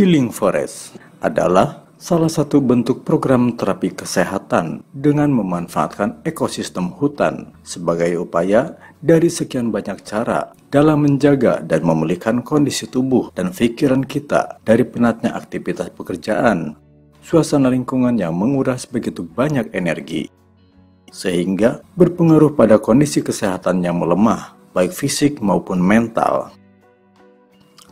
Healing Forest adalah salah satu bentuk program terapi kesehatan dengan memanfaatkan ekosistem hutan sebagai upaya dari sekian banyak cara dalam menjaga dan memulihkan kondisi tubuh dan pikiran kita dari penatnya aktivitas pekerjaan, suasana lingkungan yang menguras begitu banyak energi, sehingga berpengaruh pada kondisi kesehatan yang melemah, baik fisik maupun mental.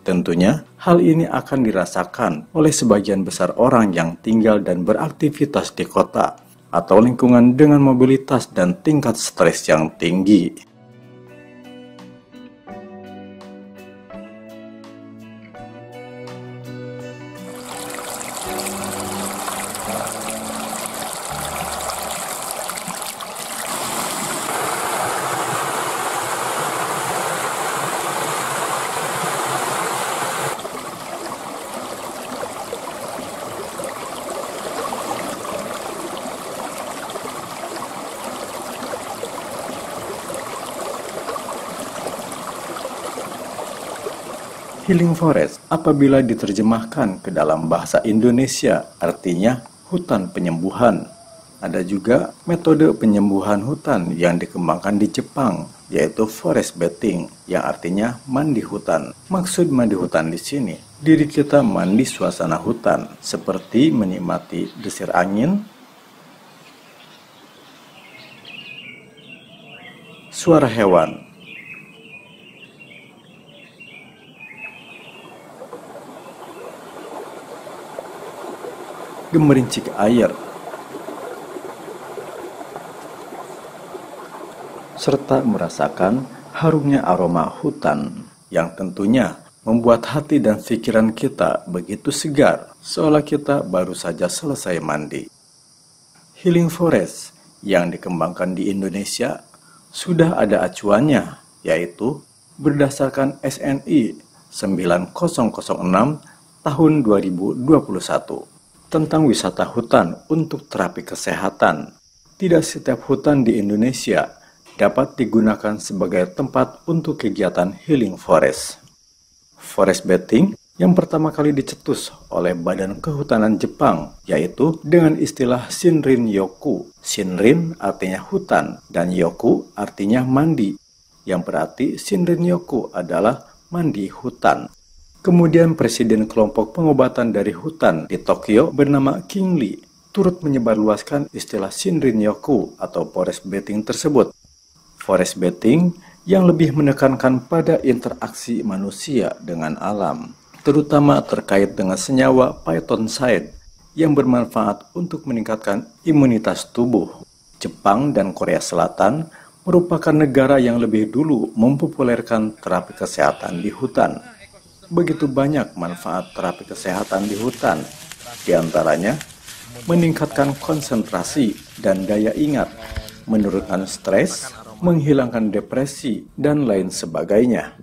Tentunya, hal ini akan dirasakan oleh sebagian besar orang yang tinggal dan beraktivitas di kota atau lingkungan dengan mobilitas dan tingkat stres yang tinggi. Healing Forest apabila diterjemahkan ke dalam bahasa Indonesia artinya hutan penyembuhan. Ada juga metode penyembuhan hutan yang dikembangkan di Jepang, yaitu forest bathing, yang artinya mandi hutan. Maksud mandi hutan di sini, diri kita mandi suasana hutan, seperti menikmati desir angin, suara hewan, gemerincik air, serta merasakan harumnya aroma hutan yang tentunya membuat hati dan pikiran kita begitu segar, seolah kita baru saja selesai mandi. Healing Forest yang dikembangkan di Indonesia sudah ada acuannya, yaitu berdasarkan SNI 9006 tahun 2021. Tentang wisata hutan untuk terapi kesehatan. Tidak setiap hutan di Indonesia dapat digunakan sebagai tempat untuk kegiatan healing forest. Forest bathing yang pertama kali dicetus oleh Badan Kehutanan Jepang, yaitu dengan istilah Shinrin-yoku. Shinrin artinya hutan dan yoku artinya mandi, yang berarti Shinrin-yoku adalah mandi hutan. Kemudian Presiden Kelompok Pengobatan dari Hutan di Tokyo bernama King Lee turut menyebarluaskan istilah Shinrin-yoku atau forest bathing tersebut. Forest bathing yang lebih menekankan pada interaksi manusia dengan alam, terutama terkait dengan senyawa phytoncide yang bermanfaat untuk meningkatkan imunitas tubuh. Jepang dan Korea Selatan merupakan negara yang lebih dulu mempopulerkan terapi kesehatan di hutan. Begitu banyak manfaat terapi kesehatan di hutan, diantaranya meningkatkan konsentrasi dan daya ingat, menurunkan stres, menghilangkan depresi, dan lain sebagainya.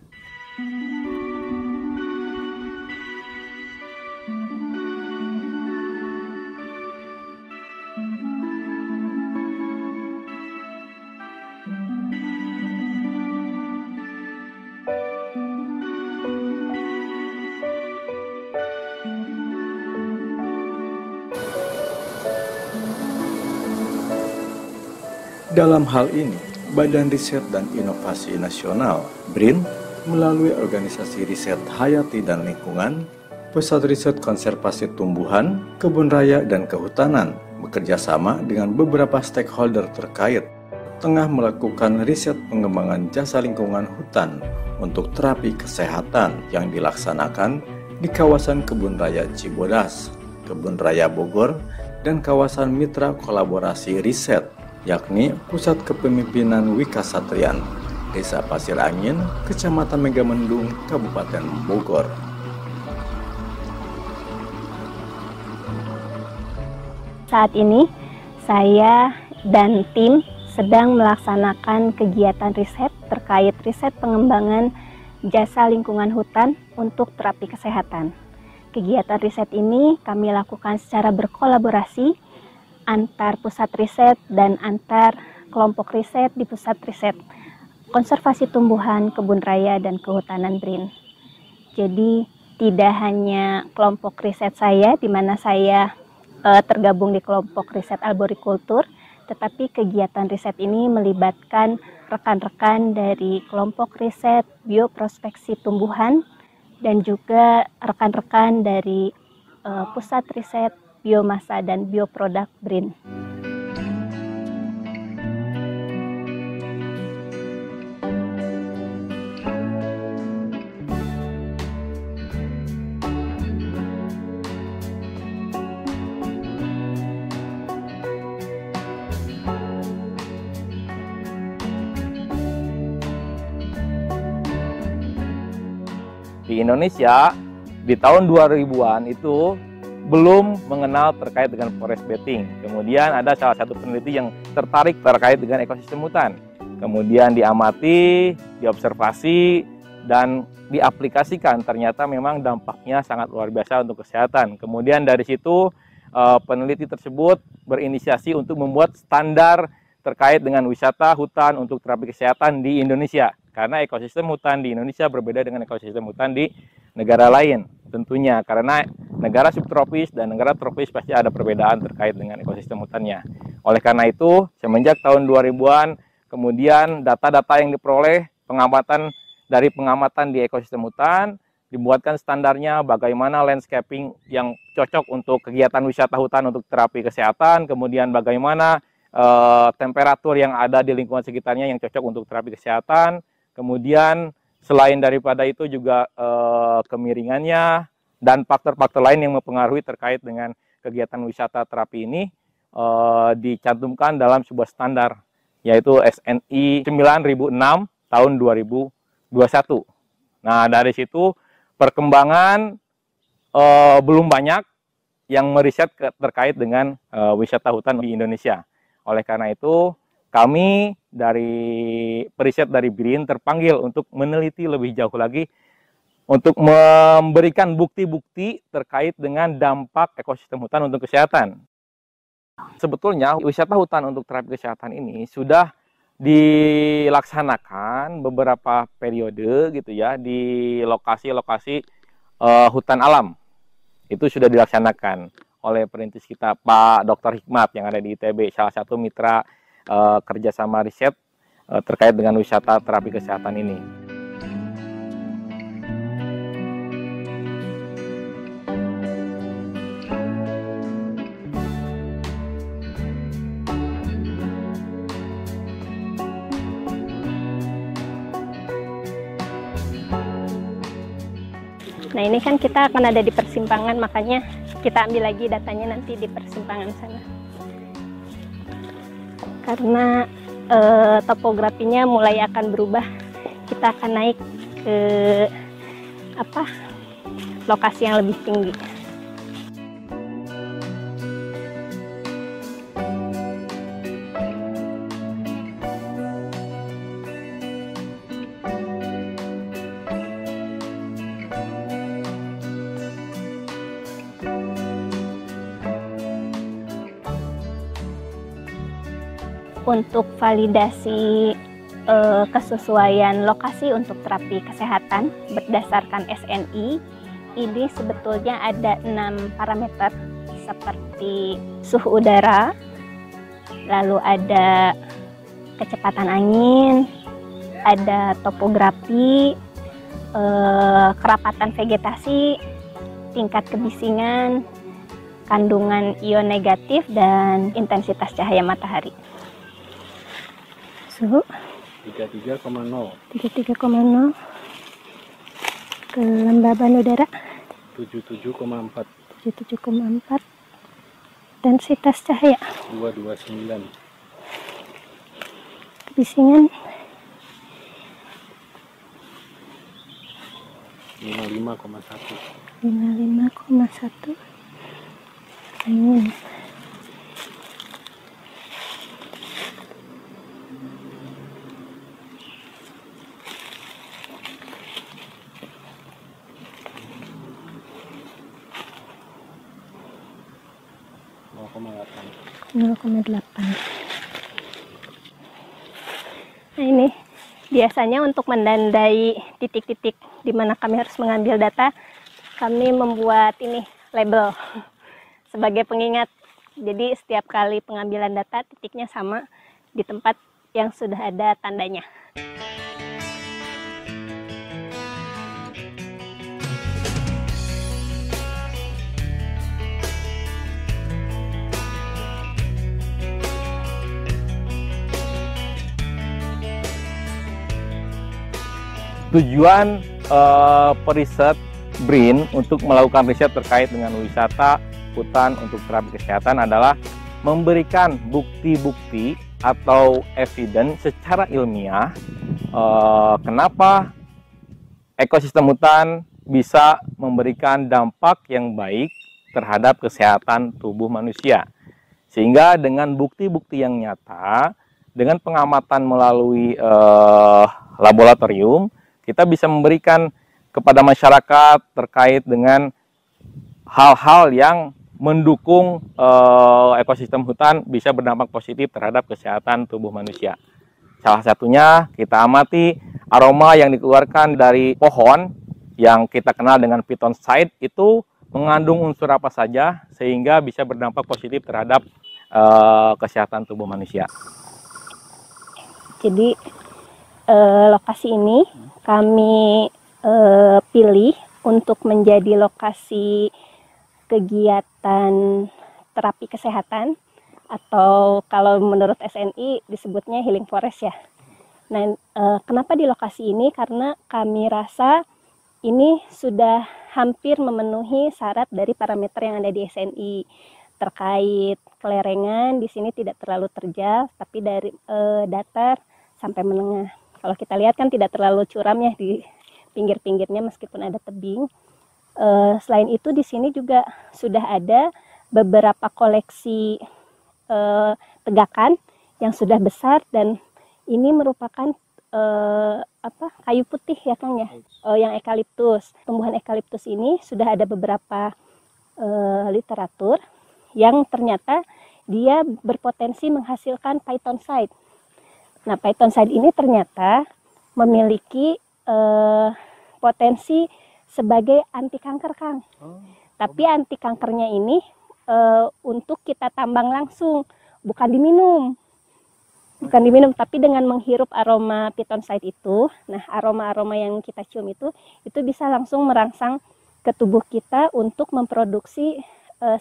Dalam hal ini, Badan Riset dan Inovasi Nasional (BRIN) melalui Organisasi Riset Hayati dan Lingkungan, Pusat Riset Konservasi Tumbuhan, Kebun Raya dan Kehutanan bekerja sama dengan beberapa stakeholder terkait tengah melakukan riset pengembangan jasa lingkungan hutan untuk terapi kesehatan yang dilaksanakan di kawasan Kebun Raya Cibodas, Kebun Raya Bogor, dan kawasan mitra kolaborasi riset, yakni Pusat Kepemimpinan Wikasatrian, Desa Pasir Angin, Kecamatan Megamendung, Kabupaten Bogor. Saat ini, saya dan tim sedang melaksanakan kegiatan riset terkait riset pengembangan jasa lingkungan hutan untuk terapi kesehatan. Kegiatan riset ini kami lakukan secara berkolaborasi antar pusat riset dan antar kelompok riset di pusat riset konservasi tumbuhan, kebun raya, dan kehutanan BRIN. Jadi tidak hanya kelompok riset saya, di mana saya tergabung di kelompok riset arborikultur, tetapi kegiatan riset ini melibatkan rekan-rekan dari kelompok riset bioprospeksi tumbuhan dan juga rekan-rekan dari pusat riset biomasa dan bioproduk BRIN. Di Indonesia, di tahun 2000-an itu belum mengenal terkait dengan forest bathing. Kemudian ada salah satu peneliti yang tertarik terkait dengan ekosistem hutan. Kemudian diamati, diobservasi, dan diaplikasikan. Ternyata memang dampaknya sangat luar biasa untuk kesehatan. Kemudian dari situ peneliti tersebut berinisiasi untuk membuat standar terkait dengan wisata hutan untuk terapi kesehatan di Indonesia. Karena ekosistem hutan di Indonesia berbeda dengan ekosistem hutan di negara lain tentunya. Karena negara subtropis dan negara tropis pasti ada perbedaan terkait dengan ekosistem hutannya. Oleh karena itu, semenjak tahun 2000-an, kemudian data-data yang diperoleh dari pengamatan di ekosistem hutan, dibuatkan standarnya bagaimana landscaping yang cocok untuk kegiatan wisata hutan untuk terapi kesehatan, kemudian bagaimana temperatur yang ada di lingkungan sekitarnya yang cocok untuk terapi kesehatan. Kemudian selain daripada itu juga kemiringannya dan faktor-faktor lain yang mempengaruhi terkait dengan kegiatan wisata terapi ini dicantumkan dalam sebuah standar, yaitu SNI 9006 tahun 2021. Nah, dari situ perkembangan belum banyak yang meriset terkait dengan wisata hutan di Indonesia. Oleh karena itu, kami dari periset dari BRIN terpanggil untuk meneliti lebih jauh lagi untuk memberikan bukti-bukti terkait dengan dampak ekosistem hutan untuk kesehatan. Sebetulnya wisata hutan untuk terapi kesehatan ini sudah dilaksanakan beberapa periode gitu ya di lokasi-lokasi hutan alam. Itu sudah dilaksanakan oleh perintis kita Pak Dr. Hikmat yang ada di ITB, salah satu mitra kerjasama riset terkait dengan wisata terapi kesehatan ini. Nah, ini kan kita akan ada di persimpangan, makanya kita ambil lagi datanya nanti di persimpangan sana. Karena topografinya mulai akan berubah, kita akan naik ke lokasi yang lebih tinggi. Untuk validasi kesesuaian lokasi untuk terapi kesehatan berdasarkan SNI, ini sebetulnya ada 6 parameter seperti suhu udara, lalu ada kecepatan angin, ada topografi, kerapatan vegetasi, tingkat kebisingan, kandungan ion negatif, dan intensitas cahaya matahari. Suhu 33,0. Kelembaban udara 77,4. Intensitas cahaya 229. kebisingan 55,1. Angin 0,8. Nah, ini biasanya untuk menandai titik-titik di mana kami harus mengambil data, Kami membuat ini label sebagai pengingat. Jadi setiap kali pengambilan data titiknya sama di tempat yang sudah ada tandanya. Tujuan periset BRIN untuk melakukan riset terkait dengan wisata hutan untuk terapi kesehatan adalah memberikan bukti-bukti atau evidence secara ilmiah kenapa ekosistem hutan bisa memberikan dampak yang baik terhadap kesehatan tubuh manusia. Sehingga dengan bukti-bukti yang nyata, dengan pengamatan melalui laboratorium, kita bisa memberikan kepada masyarakat terkait dengan hal-hal yang mendukung ekosistem hutan bisa berdampak positif terhadap kesehatan tubuh manusia. Salah satunya kita amati aroma yang dikeluarkan dari pohon yang kita kenal dengan phytoncide itu mengandung unsur apa saja sehingga bisa berdampak positif terhadap kesehatan tubuh manusia. Jadi lokasi ini kami pilih untuk menjadi lokasi kegiatan terapi kesehatan, atau kalau menurut SNI disebutnya healing forest ya. Nah, kenapa di lokasi ini? Karena kami rasa ini sudah hampir memenuhi syarat dari parameter yang ada di SNI terkait kelerengan. Di sini tidak terlalu terjal, tapi dari datar sampai menengah. Kalau kita lihat kan tidak terlalu curam ya di pinggir-pinggirnya meskipun ada tebing. Selain itu di sini juga sudah ada beberapa koleksi tegakan yang sudah besar, dan ini merupakan kayu putih ya Kang ya, yang eukaliptus. Tumbuhan eukaliptus ini sudah ada beberapa literatur yang ternyata dia berpotensi menghasilkan phytoncide. Nah, phytoncide ini ternyata memiliki potensi sebagai anti kanker, Kang. Tapi anti kankernya ini untuk kita tambang langsung, bukan diminum. Bukan diminum, tapi dengan menghirup aroma phytoncide itu, nah aroma-aroma yang kita cium itu bisa langsung merangsang ke tubuh kita untuk memproduksi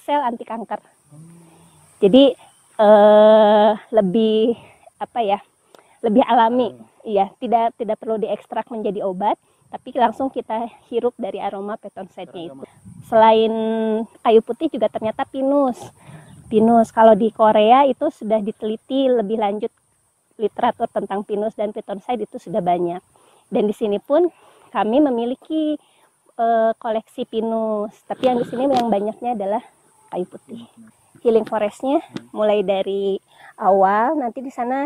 sel anti kanker. Jadi lebih lebih alami, iya, tidak perlu diekstrak menjadi obat, tapi langsung kita hirup dari aroma phytoncide-nya itu. Selain kayu putih juga ternyata pinus. Pinus kalau di Korea itu sudah diteliti lebih lanjut, literatur tentang pinus dan phytoncide itu sudah banyak. Dan di sini pun kami memiliki koleksi pinus, tapi yang di sini yang banyaknya adalah kayu putih. Healing forest-nya mulai dari awal, nanti di sana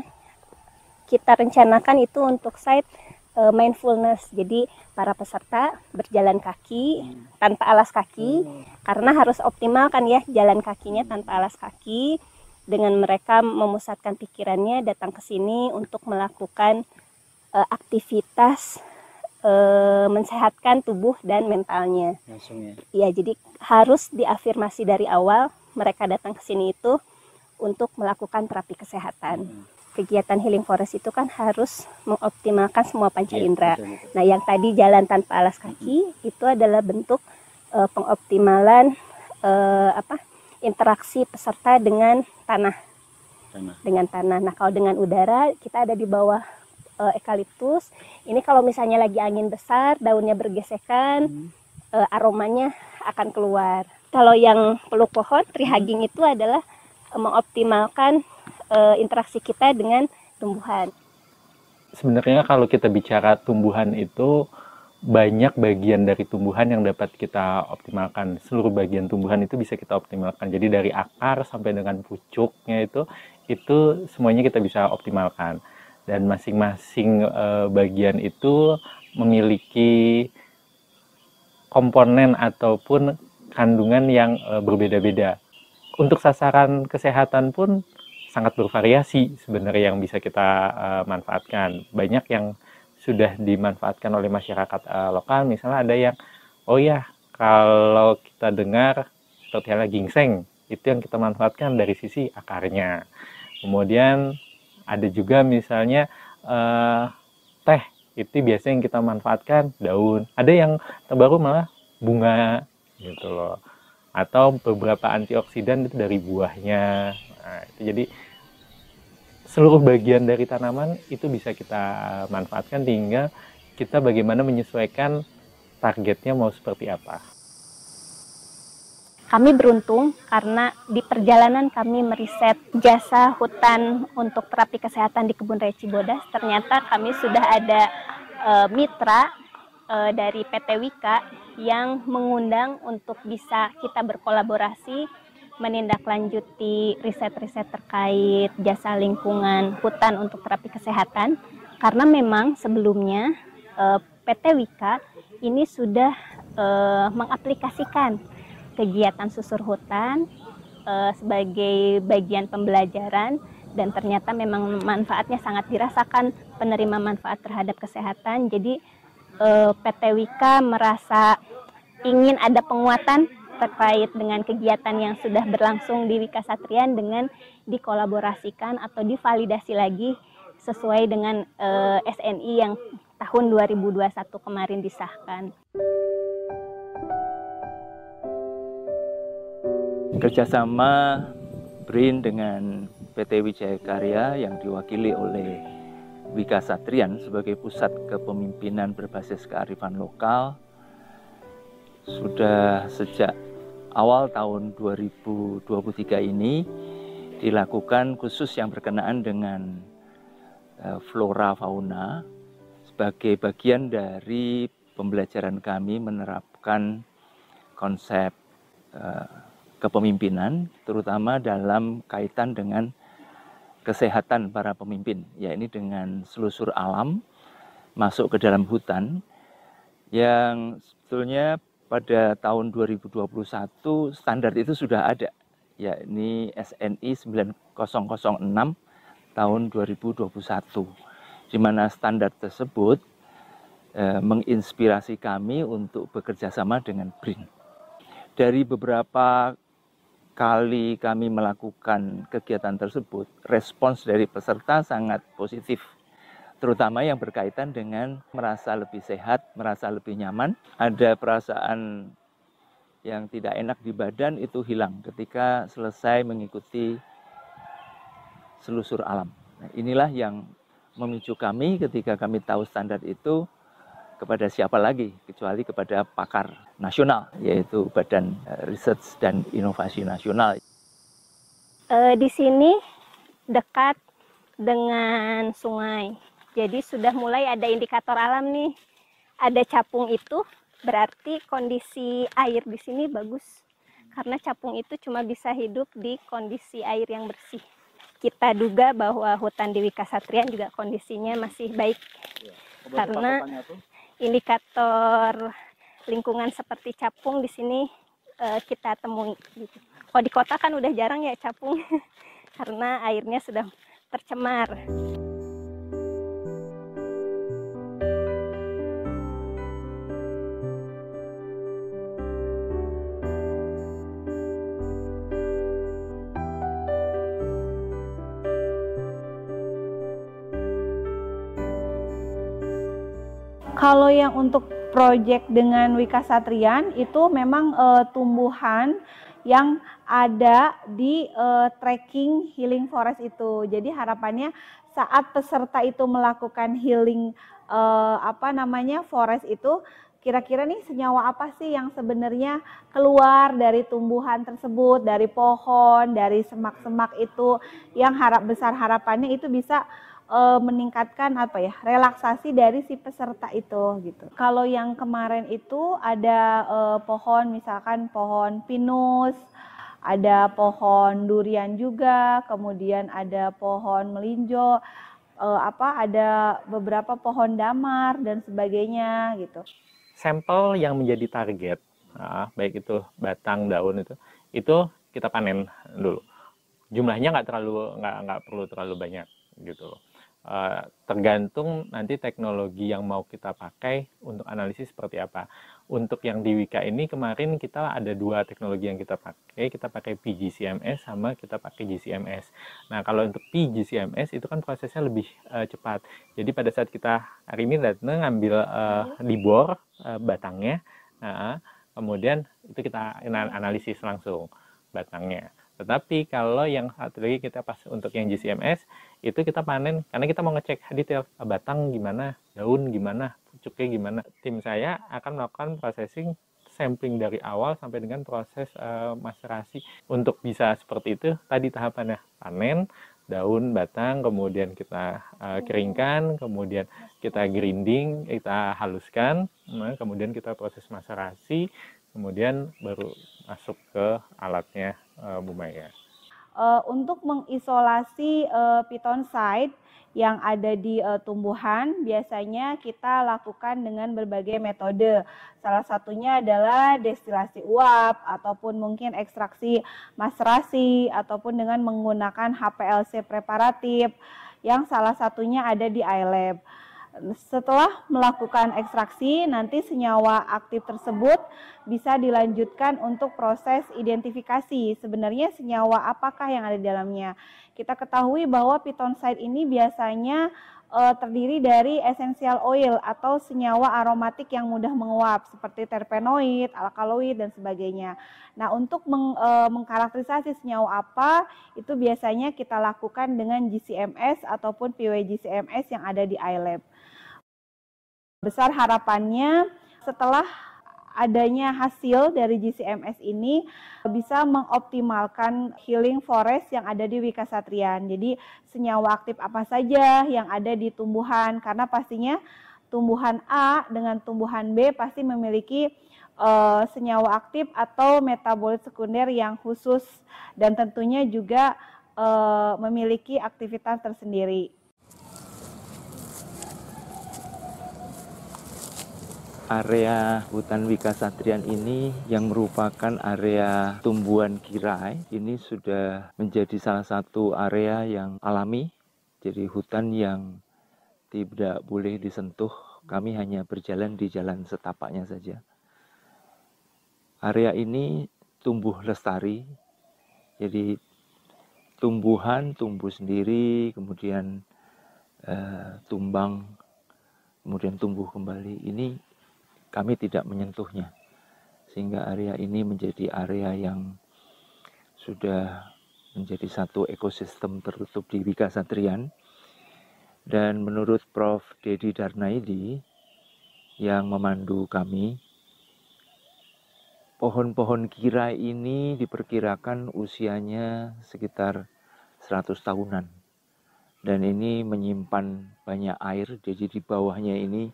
kita rencanakan itu untuk site mindfulness. Jadi para peserta berjalan kaki tanpa alas kaki, karena harus optimal kan ya jalan kakinya tanpa alas kaki, dengan mereka memusatkan pikirannya datang ke sini untuk melakukan aktivitas mensehatkan tubuh dan mentalnya. Iya, jadi harus diafirmasi dari awal mereka datang ke sini itu untuk melakukan terapi kesehatan. Kegiatan healing forest itu kan harus mengoptimalkan semua panca indera. Nah, yang tadi jalan tanpa alas kaki itu adalah bentuk pengoptimalan interaksi peserta dengan tanah. Dengan tanah. Nah, kalau dengan udara kita ada di bawah eukaliptus. Ini kalau misalnya lagi angin besar, daunnya bergesekan, aromanya akan keluar. Kalau yang peluk pohon, tree hugging itu adalah mengoptimalkan interaksi kita dengan tumbuhan. Sebenarnya kalau kita bicara tumbuhan itu banyak bagian dari tumbuhan yang dapat kita optimalkan. Seluruh bagian tumbuhan itu bisa kita optimalkan. Jadi dari akar sampai dengan pucuknya itu semuanya kita bisa optimalkan. Dan masing-masing bagian itu memiliki komponen ataupun kandungan yang berbeda-beda. Untuk sasaran kesehatan pun sangat bervariasi sebenarnya yang bisa kita manfaatkan. Banyak yang sudah dimanfaatkan oleh masyarakat lokal, misalnya ada yang Kalau kita dengar seperti halnya ginseng, itu yang kita manfaatkan dari sisi akarnya. Kemudian ada juga misalnya teh, itu biasanya yang kita manfaatkan daun. Ada yang terbaru malah bunga gitu loh. Atau beberapa antioksidan itu dari buahnya. Nah, itu jadi seluruh bagian dari tanaman itu bisa kita manfaatkan, tinggal kita bagaimana menyesuaikan targetnya mau seperti apa. Kami beruntung karena di perjalanan kami meriset jasa hutan untuk terapi kesehatan di Kebun Raya Cibodas, ternyata kami sudah ada mitra dari PT Wika yang mengundang untuk bisa kita berkolaborasi menindaklanjuti riset-riset terkait jasa lingkungan hutan untuk terapi kesehatan, karena memang sebelumnya PT Wika ini sudah mengaplikasikan kegiatan susur hutan sebagai bagian pembelajaran, dan ternyata memang manfaatnya sangat dirasakan penerima manfaat terhadap kesehatan. Jadi PT Wika merasa ingin ada penguatan terkait dengan kegiatan yang sudah berlangsung di Wika Satrian dengan dikolaborasikan atau divalidasi lagi sesuai dengan SNI yang tahun 2021 kemarin disahkan. Kerjasama BRIN dengan PT Wijaya Karya yang diwakili oleh Wika Satrian sebagai pusat kepemimpinan berbasis kearifan lokal sudah sejak awal tahun 2023 ini dilakukan khusus yang berkenaan dengan flora fauna sebagai bagian dari pembelajaran kami menerapkan konsep kepemimpinan, terutama dalam kaitan dengan kesehatan para pemimpin, yakni dengan selusur alam masuk ke dalam hutan yang sebetulnya pada tahun 2021 standar itu sudah ada, yakni SNI 9006 tahun 2021, di mana standar tersebut menginspirasi kami untuk bekerja sama dengan BRIN. Dari beberapa kali kami melakukan kegiatan tersebut, respons dari peserta sangat positif, terutama yang berkaitan dengan merasa lebih sehat, merasa lebih nyaman. Ada perasaan yang tidak enak di badan itu hilang ketika selesai mengikuti selusur alam. Nah, inilah yang memicu kami ketika kami tahu standar itu, kepada siapa lagi kecuali kepada pakar nasional, yaitu Badan Riset dan Inovasi Nasional. Di sini dekat dengan sungai, jadi sudah mulai ada indikator alam nih. Ada capung itu berarti kondisi air di sini bagus, karena capung itu cuma bisa hidup di kondisi air yang bersih. Kita duga bahwa hutan di Wika Satrian juga kondisinya masih baik, karena indikator lingkungan seperti capung di sini kita temui. Gitu. Kalau di kota kan udah jarang ya capung, karena airnya sudah tercemar. Kalau yang untuk proyek dengan Wika Satrian itu memang tumbuhan yang ada di trekking healing forest itu. Jadi harapannya saat peserta itu melakukan healing forest itu, kira-kira nih senyawa apa sih yang sebenarnya keluar dari tumbuhan tersebut, dari pohon, dari semak-semak itu, yang besar harapannya itu bisa meningkatkan relaksasi dari si peserta itu gitu. Kalau yang kemarin itu ada pohon, misalkan pohon pinus, ada pohon durian juga, kemudian ada pohon melinjo, ada beberapa pohon damar dan sebagainya gitu. Sampel yang menjadi target, baik itu batang, daun itu kita panen dulu. Jumlahnya nggak perlu terlalu banyak gitu loh. Tergantung nanti teknologi yang mau kita pakai untuk analisis seperti apa. Untuk yang di Wika ini kemarin kita ada 2 teknologi yang kita pakai PGCMS sama kita pakai GCMS. Nah kalau untuk PGCMS itu kan prosesnya lebih cepat. Jadi pada saat kita hari ini datang ngambil di bor batangnya, kemudian itu kita analisis langsung batangnya. Tetapi kalau yang satu lagi kita pas untuk yang GCMS itu kita panen karena kita mau ngecek detail batang gimana, daun gimana, pucuknya gimana. Tim saya akan melakukan processing sampling dari awal sampai dengan proses maserasi. Untuk bisa seperti itu tadi tahapannya panen, daun, batang, kemudian kita keringkan, kemudian kita grinding, kita haluskan, kemudian kita proses maserasi, kemudian baru masuk ke alatnya Bu Maya. Untuk mengisolasi pithonsite yang ada di tumbuhan, biasanya kita lakukan dengan berbagai metode. Salah satunya adalah destilasi uap, ataupun mungkin ekstraksi maserasi, ataupun dengan menggunakan HPLC preparatif, yang salah satunya ada di iLab. Setelah melakukan ekstraksi, nanti senyawa aktif tersebut bisa dilanjutkan untuk proses identifikasi. Sebenarnya senyawa apakah yang ada di dalamnya? Kita ketahui bahwa pithonsite ini biasanya terdiri dari essential oil atau senyawa aromatik yang mudah menguap seperti terpenoid, alkaloid, dan sebagainya. Nah, untuk mengkarakterisasi senyawa apa, itu biasanya kita lakukan dengan GCMS ataupun PWGCMS yang ada di iLab. Besar harapannya setelah adanya hasil dari GCMS ini bisa mengoptimalkan healing forest yang ada di Wika Satrian. Jadi senyawa aktif apa saja yang ada di tumbuhan, karena pastinya tumbuhan A dengan tumbuhan B pasti memiliki senyawa aktif atau metabolit sekunder yang khusus dan tentunya juga memiliki aktivitas tersendiri. Area hutan Wika Satrian ini yang merupakan area tumbuhan kirai ini sudah menjadi salah satu area yang alami, jadi hutan yang tidak boleh disentuh. Kami hanya berjalan di jalan setapaknya saja. Area ini tumbuh lestari, jadi tumbuhan tumbuh sendiri, kemudian tumbang, kemudian tumbuh kembali. Ini kami tidak menyentuhnya, sehingga area ini menjadi area yang sudah menjadi satu ekosistem tertutup di Wika Satrian. Dan menurut Prof. Dedi Darnaidi yang memandu kami, pohon-pohon kirai ini diperkirakan usianya sekitar 100 tahunan. Dan ini menyimpan banyak air, jadi di bawahnya ini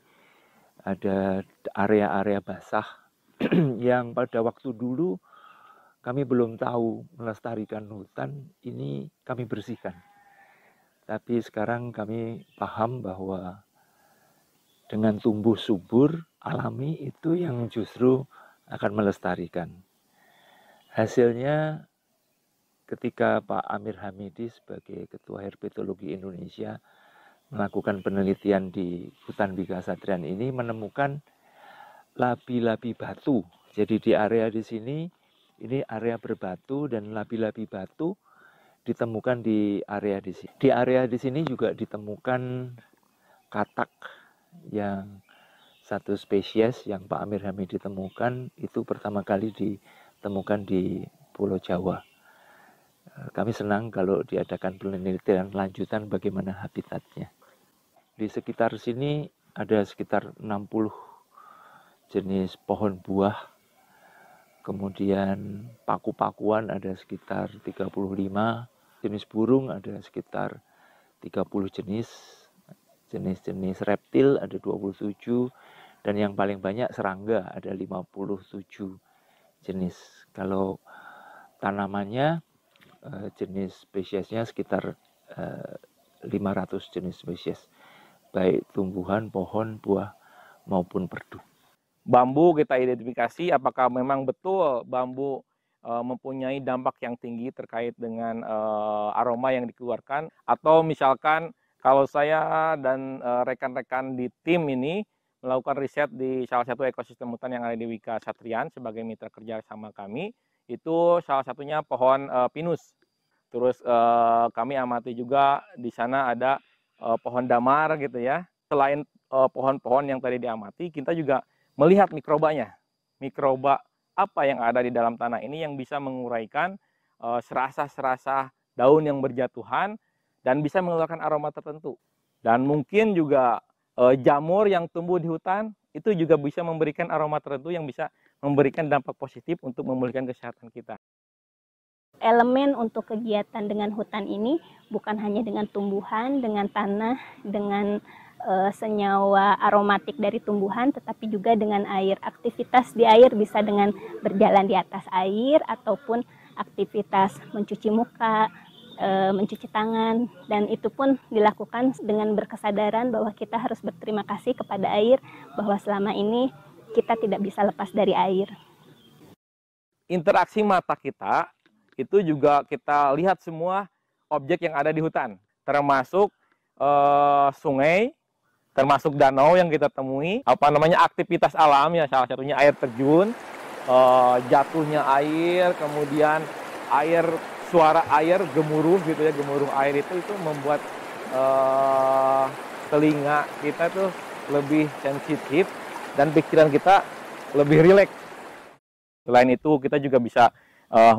ada area-area basah yang pada waktu dulu kami belum tahu melestarikan hutan, ini kami bersihkan. Tapi sekarang kami paham bahwa dengan tumbuh subur alami itu yang justru akan melestarikan. Hasilnya ketika Pak Amir Hamidi sebagai Ketua Herpetologi Indonesia melakukan penelitian di hutan Wika Satrian ini menemukan labi-labi batu. Jadi di area di sini ini area berbatu dan labi-labi batu ditemukan di area di sini. Di area di sini juga ditemukan katak yang satu spesies yang Pak Amir Hamidi ditemukan itu pertama kali ditemukan di Pulau Jawa. Kami senang kalau diadakan penelitian lanjutan bagaimana habitatnya. Di sekitar sini ada sekitar 60 jenis pohon buah. Kemudian paku-pakuan ada sekitar 35. Jenis burung ada sekitar 30 jenis. Jenis-jenis reptil ada 27. Dan yang paling banyak serangga ada 57 jenis. Kalau tanamannya jenis spesiesnya sekitar 500 jenis spesies, baik tumbuhan, pohon, buah maupun perdu. Bambu kita identifikasi apakah memang betul bambu mempunyai dampak yang tinggi terkait dengan aroma yang dikeluarkan, atau misalkan Kalau saya dan rekan-rekan di tim ini melakukan riset di salah satu ekosistem hutan yang ada di Wika Satrian sebagai mitra kerja sama kami, itu salah satunya pohon pinus. Terus kami amati juga di sana ada pohon damar gitu ya. Selain pohon-pohon yang tadi diamati, kita juga melihat mikrobanya. Mikroba apa yang ada di dalam tanah ini yang bisa menguraikan serasa-serasa daun yang berjatuhan dan bisa mengeluarkan aroma tertentu. Dan mungkin juga jamur yang tumbuh di hutan itu juga bisa memberikan aroma tertentu yang bisa memberikan dampak positif untuk memulihkan kesehatan kita. Elemen untuk kegiatan dengan hutan ini bukan hanya dengan tumbuhan, dengan tanah, dengan senyawa aromatik dari tumbuhan, tetapi juga dengan air. Aktivitas di air bisa dengan berjalan di atas air ataupun aktivitas mencuci muka, mencuci tangan, dan itu pun dilakukan dengan berkesadaran bahwa kita harus berterima kasih kepada air, bahwa selama ini kita tidak bisa lepas dari air. Interaksi mata kita itu juga kita lihat semua objek yang ada di hutan, termasuk sungai, termasuk danau yang kita temui, aktivitas alam ya, salah satunya air terjun, jatuhnya air, kemudian air, suara air, gemuruh gitu ya, gemuruh air itu membuat telinga kita tuh lebih sensitif dan pikiran kita lebih rileks. Selain itu kita juga bisa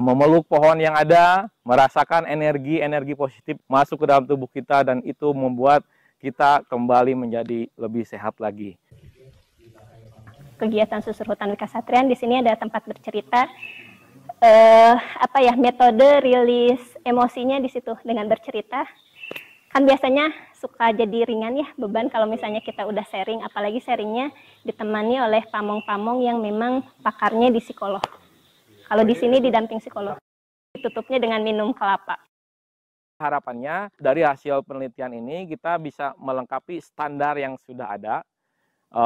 memeluk pohon yang ada, merasakan energi positif masuk ke dalam tubuh kita, dan itu membuat kita kembali menjadi lebih sehat lagi. Kegiatan susur hutan Wika Satrian di sini ada tempat bercerita, metode rilis emosinya di situ dengan bercerita. Kan biasanya suka jadi ringan ya beban kalau misalnya kita udah sharing, apalagi sharingnya ditemani oleh pamong-pamong yang memang pakarnya di psikolog. Kalau di sini didamping psikolog, ditutupnya dengan minum kelapa. Harapannya dari hasil penelitian ini kita bisa melengkapi standar yang sudah ada.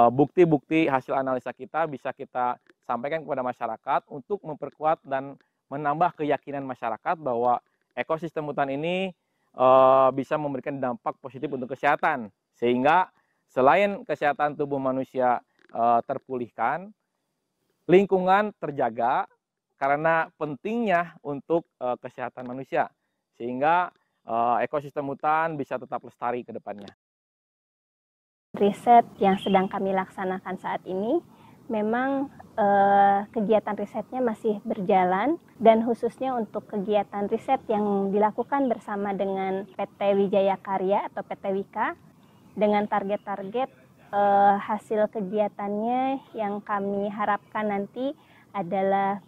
Bukti-bukti hasil analisa kita bisa kita sampaikan kepada masyarakat untuk memperkuat dan menambah keyakinan masyarakat bahwa ekosistem hutan ini bisa memberikan dampak positif untuk kesehatan. Sehingga selain kesehatan tubuh manusia terpulihkan, lingkungan terjaga karena pentingnya untuk kesehatan manusia. Sehingga ekosistem hutan bisa tetap lestari ke depannya. Riset yang sedang kami laksanakan saat ini, memang kegiatan risetnya masih berjalan, dan khususnya untuk kegiatan riset yang dilakukan bersama dengan PT Wijaya Karya atau PT Wika, dengan target-target hasil kegiatannya yang kami harapkan nanti adalah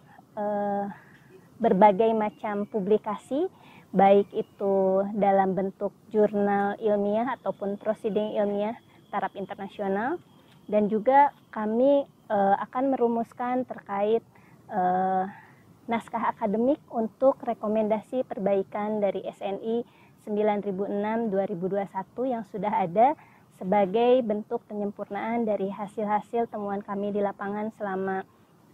berbagai macam publikasi, baik itu dalam bentuk jurnal ilmiah ataupun proceeding ilmiah taraf internasional, dan juga kami akan merumuskan terkait naskah akademik untuk rekomendasi perbaikan dari SNI 9006/2021 yang sudah ada sebagai bentuk penyempurnaan dari hasil-hasil temuan kami di lapangan selama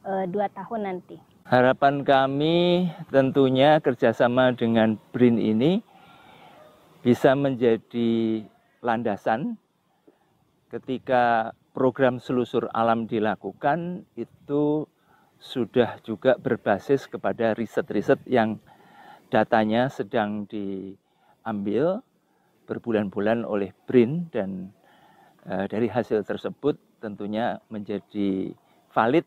2 tahun nanti. Harapan kami tentunya kerjasama dengan BRIN ini bisa menjadi landasan ketika program selusur alam dilakukan, itu sudah juga berbasis kepada riset-riset yang datanya sedang diambil berbulan-bulan oleh BRIN, dan dari hasil tersebut tentunya menjadi valid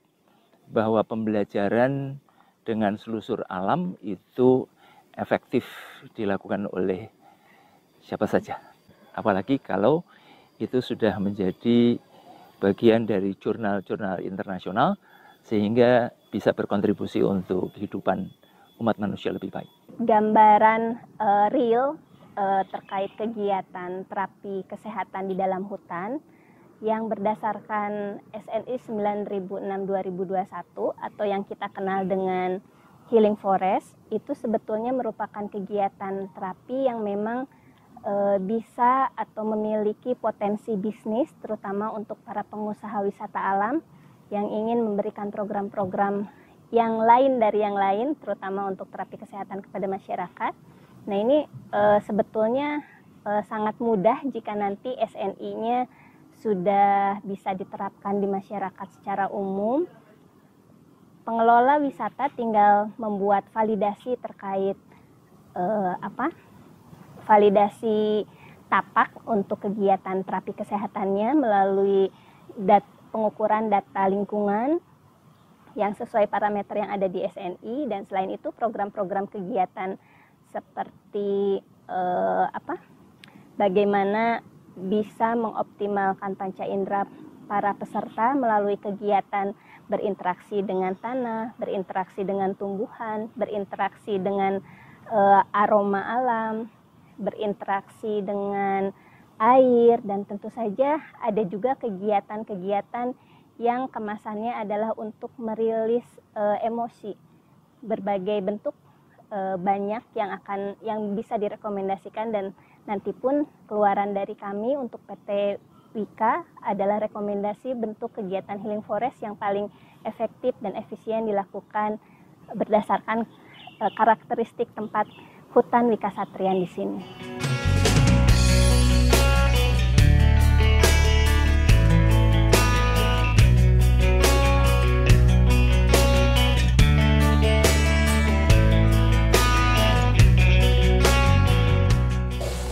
bahwa pembelajaran dengan selusur alam itu efektif dilakukan oleh siapa saja. Apalagi kalau itu sudah menjadi bagian dari jurnal-jurnal internasional, sehingga bisa berkontribusi untuk kehidupan umat manusia lebih baik. Gambaran real terkait kegiatan terapi kesehatan di dalam hutan yang berdasarkan SNI 9006/2021 atau yang kita kenal dengan Healing Forest, itu sebetulnya merupakan kegiatan terapi yang memang bisa atau memiliki potensi bisnis, terutama untuk para pengusaha wisata alam yang ingin memberikan program-program yang lain dari yang lain, terutama untuk terapi kesehatan kepada masyarakat. Nah, ini sebetulnya sangat mudah jika nanti SNI-nya sudah bisa diterapkan di masyarakat secara umum. Pengelola wisata tinggal membuat validasi terkait validasi tapak untuk kegiatan terapi kesehatannya melalui pengukuran data lingkungan yang sesuai parameter yang ada di SNI, dan selain itu program-program kegiatan seperti bagaimana bisa mengoptimalkan panca indera para peserta melalui kegiatan berinteraksi dengan tanah, berinteraksi dengan tumbuhan, berinteraksi dengan aroma alam, berinteraksi dengan air, dan tentu saja ada juga kegiatan-kegiatan yang kemasannya adalah untuk merilis emosi. Berbagai bentuk banyak yang bisa direkomendasikan, dan nanti pun keluaran dari kami untuk PT Wika adalah rekomendasi bentuk kegiatan healing forest yang paling efektif dan efisien dilakukan berdasarkan karakteristik tempat hutan Wika Satrian di sini.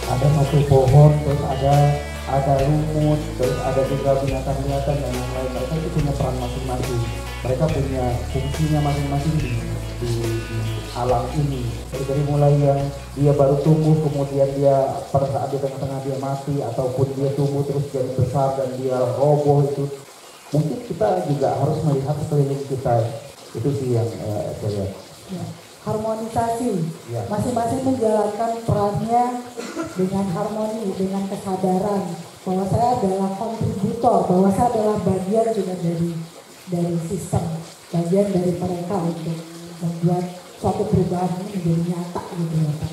Ada satu pohon, terus ada lumut, terus ada juga binatang-binatang dan yang lain. Mereka itu punya peran masing-masing. Mereka punya fungsinya masing-masing di alam ini. Dari mulai yang dia baru tumbuh, kemudian dia pada saat di tengah-tengah dia mati, ataupun dia tumbuh terus jadi besar dan dia roboh itu. Mungkin kita juga harus melihat sekeliling kita. Itu sih yang saya lihat. Ya. Harmonisasi, masing-masing menjalankan perannya dengan harmoni, dengan kesadaran bahwa saya adalah kontributor, bahwa saya adalah bagian juga dari sistem, bagian dari mereka untuk membuat suatu perubahan ini menjadi nyata gitu ya Pak.